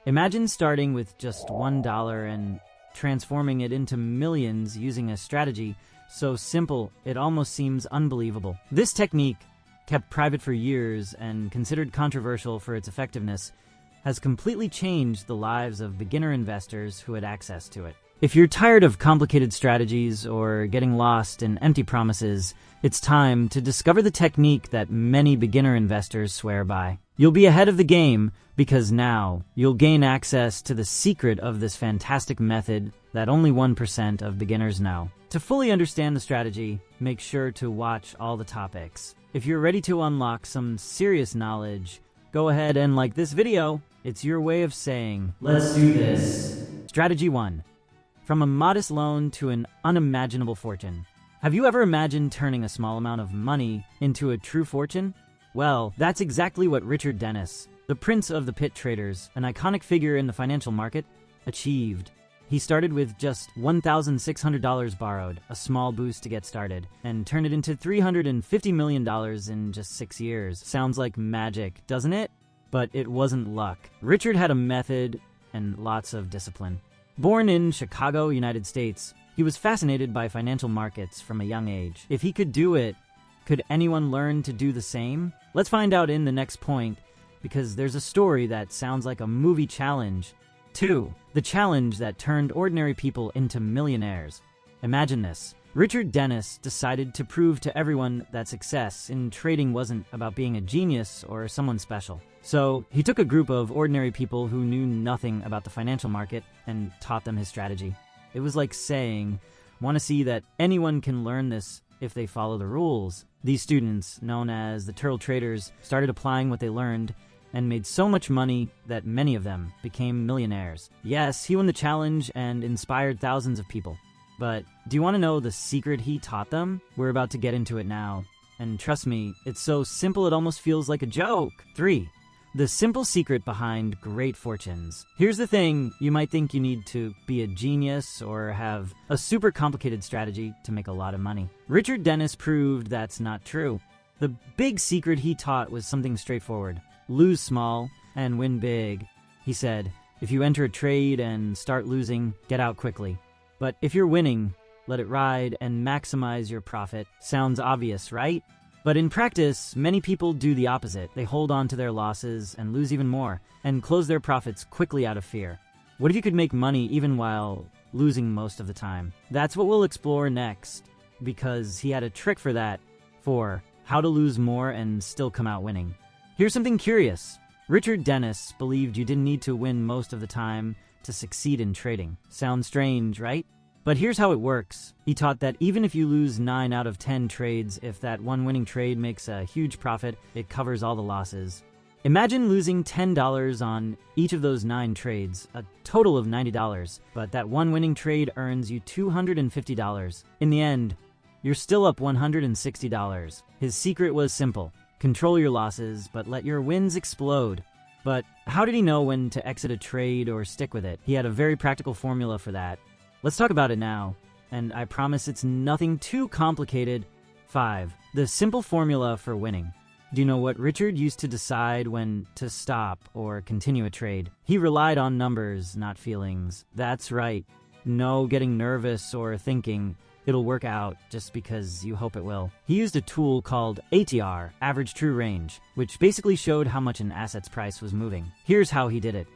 Imagine starting with just $1 and transforming it into millions using a strategy so simple it almost seems unbelievable. This technique, kept private for years and considered controversial for its effectiveness, has completely changed the lives of beginner investors who had access to it. If you're tired of complicated strategies or getting lost in empty promises, it's time to discover the technique that many beginner investors swear by. You'll be ahead of the game because now you'll gain access to the secret of this fantastic method that only 1% of beginners know. To fully understand the strategy, make sure to watch all the topics. If you're ready to unlock some serious knowledge, go ahead and like this video. It's your way of saying, "Let's do this." Strategy 1. From a modest loan to an unimaginable fortune. Have you ever imagined turning a small amount of money into a true fortune? Well, that's exactly what Richard Dennis, the prince of the pit traders, an iconic figure in the financial market, achieved. He started with just $1,600 borrowed, a small boost to get started, and turned it into $350 million in just 6 years. Sounds like magic, doesn't it? But it wasn't luck. Richard had a method and lots of discipline. Born in Chicago, United States, he was fascinated by financial markets from a young age. If he could do it, could anyone learn to do the same? Let's find out in the next point, because there's a story that sounds like a movie challenge. 2. The challenge that turned ordinary people into millionaires. Imagine this. Richard Dennis decided to prove to everyone that success in trading wasn't about being a genius or someone special. So he took a group of ordinary people who knew nothing about the financial market and taught them his strategy. It was like saying, "Want to see that anyone can learn this if they follow the rules?" These students, known as the Turtle Traders, started applying what they learned and made so much money that many of them became millionaires. Yes, he won the challenge and inspired thousands of people. But do you want to know the secret he taught them? We're about to get into it now. And trust me, it's so simple it almost feels like a joke. 3. The simple secret behind great fortunes. Here's the thing, you might think you need to be a genius or have a super complicated strategy to make a lot of money. Richard Dennis proved that's not true. The big secret he taught was something straightforward. Lose small and win big. He said, if you enter a trade and start losing, get out quickly. But if you're winning, let it ride and maximize your profit. Sounds obvious, right? But in practice, many people do the opposite. They hold on to their losses and lose even more, and close their profits quickly out of fear. What if you could make money even while losing most of the time? That's what we'll explore next, because he had a trick for that. 4. How to lose more and still come out winning. Here's something curious. Richard Dennis believed you didn't need to win most of the time to succeed in trading. Sounds strange, right? But here's how it works. He taught that even if you lose 9 out of 10 trades, if that one winning trade makes a huge profit, it covers all the losses. Imagine losing $10 on each of those 9 trades, a total of $90, but that one winning trade earns you $250. In the end, you're still up $160. His secret was simple. Control your losses, but let your wins explode. But how did he know when to exit a trade or stick with it? He had a very practical formula for that. Let's talk about it now, and I promise it's nothing too complicated. 5. The simple formula for winning. Do you know what Richard used to decide when to stop or continue a trade? He relied on numbers, not feelings. That's right. No getting nervous or thinking it'll work out just because you hope it will. He used a tool called ATR, Average True Range, which basically showed how much an asset's price was moving. Here's how he did it.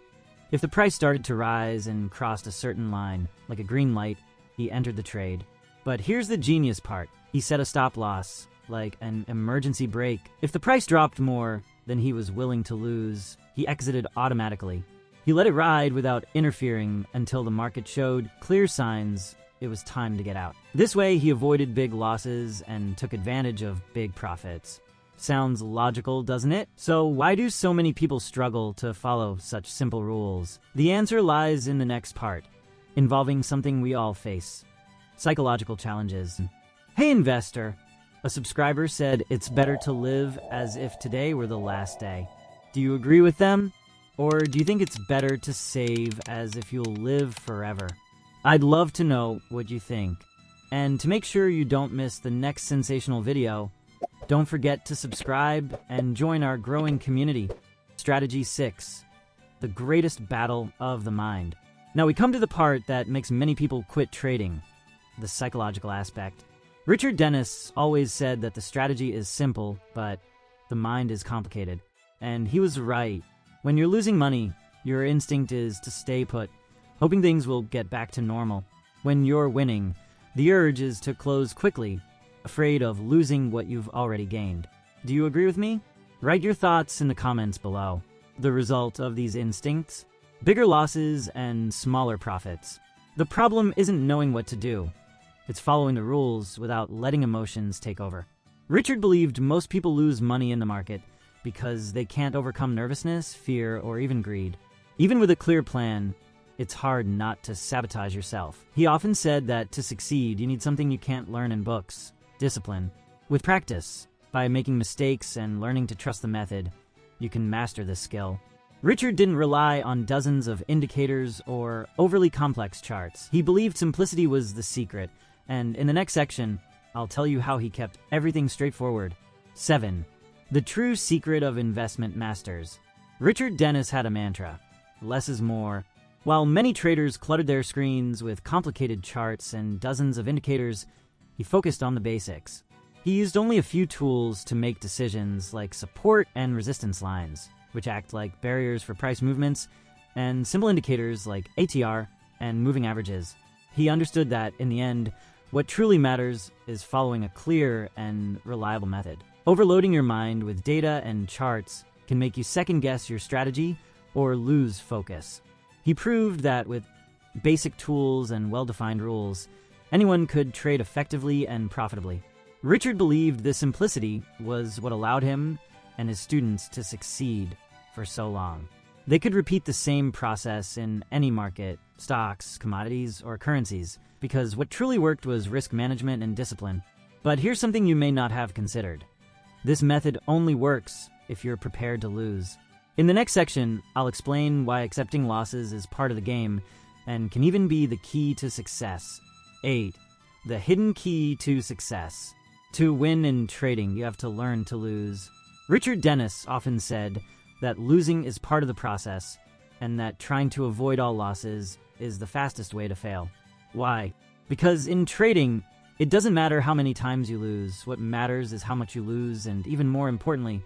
If the price started to rise and crossed a certain line, like a green light, he entered the trade. But here's the genius part. He set a stop loss, like an emergency brake. If the price dropped more than he was willing to lose, he exited automatically. He let it ride without interfering until the market showed clear signs it was time to get out. This way, he avoided big losses and took advantage of big profits. Sounds logical, doesn't it? So why do so many people struggle to follow such simple rules? The answer lies in the next part, involving something we all face: psychological challenges. Hey investor, a subscriber said it's better to live as if today were the last day. Do you agree with them? Or do you think it's better to save as if you'll live forever? I'd love to know what you think. And to make sure you don't miss the next sensational video, don't forget to subscribe and join our growing community. Strategy 6. the greatest battle of the mind. Now we come to the part that makes many people quit trading, the psychological aspect. Richard Dennis always said that the strategy is simple, but the mind is complicated. And he was right. When you're losing money, your instinct is to stay put, hoping things will get back to normal. When you're winning, the urge is to close quickly, afraid of losing what you've already gained. Do you agree with me? Write your thoughts in the comments below. The result of these instincts? Bigger losses and smaller profits. The problem isn't knowing what to do. It's following the rules without letting emotions take over. Richard believed most people lose money in the market because they can't overcome nervousness, fear, or even greed. Even with a clear plan, it's hard not to sabotage yourself. He often said that to succeed, you need something you can't learn in books: discipline. With practice, by making mistakes and learning to trust the method, you can master this skill. Richard didn't rely on dozens of indicators or overly complex charts. He believed simplicity was the secret, and in the next section, I'll tell you how he kept everything straightforward. 7. The true secret of investment masters. Richard Dennis had a mantra: less is more. While many traders cluttered their screens with complicated charts and dozens of indicators, he focused on the basics. He used only a few tools to make decisions, like support and resistance lines, which act like barriers for price movements, and simple indicators like ATR and moving averages. He understood that, in the end, what truly matters is following a clear and reliable method. Overloading your mind with data and charts can make you second-guess your strategy or lose focus. He proved that with basic tools and well-defined rules, anyone could trade effectively and profitably. Richard believed this simplicity was what allowed him and his students to succeed for so long. They could repeat the same process in any market, stocks, commodities, or currencies, because what truly worked was risk management and discipline. But here's something you may not have considered. This method only works if you're prepared to lose. In the next section, I'll explain why accepting losses is part of the game and can even be the key to success. 8. The hidden key to success. To win in trading, you have to learn to lose. Richard Dennis often said that losing is part of the process, and that trying to avoid all losses is the fastest way to fail. Why? Because in trading, it doesn't matter how many times you lose. What matters is how much you lose, and even more importantly,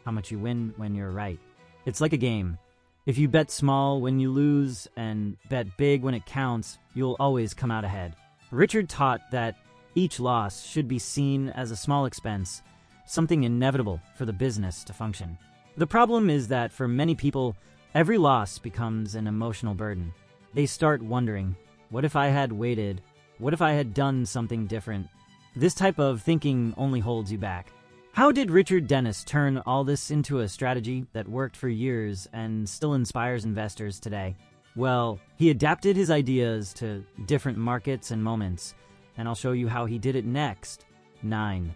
how much you win when you're right. It's like a game. If you bet small when you lose and bet big when it counts, you'll always come out ahead. Richard taught that each loss should be seen as a small expense, something inevitable for the business to function. The problem is that for many people, every loss becomes an emotional burden. They start wondering, what if I had waited? What if I had done something different? This type of thinking only holds you back. How did Richard Dennis turn all this into a strategy that worked for years and still inspires investors today? Well, he adapted his ideas to different markets and moments, and I'll show you how he did it next. 9.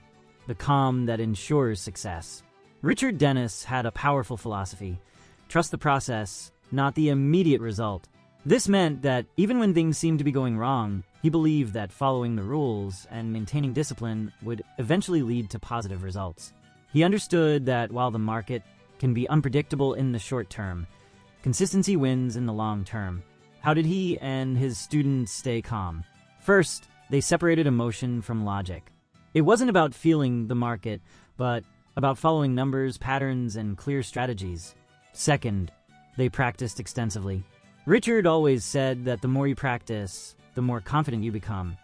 The calm that ensures success. Richard Dennis had a powerful philosophy: trust the process, not the immediate result. This meant that even when things seemed to be going wrong, he believed that following the rules and maintaining discipline would eventually lead to positive results. He understood that while the market can be unpredictable in the short term, consistency wins in the long term. How did he and his students stay calm? First, they separated emotion from logic. It wasn't about feeling the market, but about following numbers, patterns, and clear strategies. Second, they practiced extensively. Richard always said that the more you practice, the more confident you become.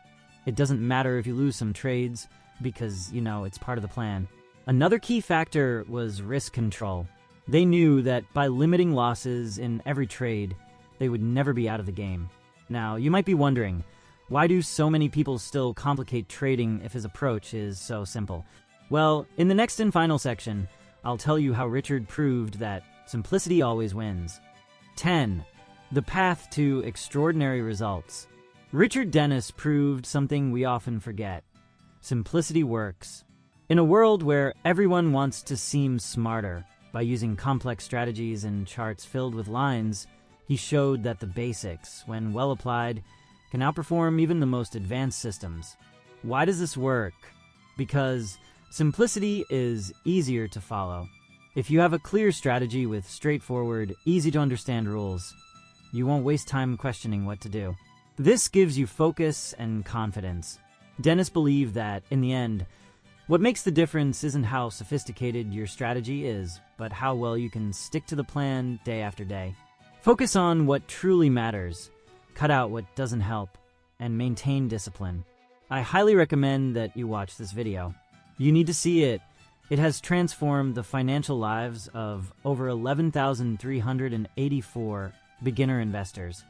It doesn't matter if you lose some trades, because, it's part of the plan. Another key factor was risk control. They knew that by limiting losses in every trade, they would never be out of the game. Now, you might be wondering, why do so many people still complicate trading if his approach is so simple? Well, in the next and final section, I'll tell you how Richard proved that simplicity always wins. 10. The path to extraordinary results. Richard Dennis proved something we often forget. Simplicity works. In a world where everyone wants to seem smarter by using complex strategies and charts filled with lines, he showed that the basics, when well applied, can outperform even the most advanced systems. Why does this work? Because simplicity is easier to follow. If you have a clear strategy with straightforward, easy-to-understand rules, you won't waste time questioning what to do. This gives you focus and confidence. Dentists believe that, in the end, what makes the difference isn't how sophisticated your strategy is, but how well you can stick to the plan day after day. Focus on what truly matters, cut out what doesn't help, and maintain discipline. I highly recommend that you watch this video. You need to see it. It has transformed the financial lives of over 11,384 beginner investors.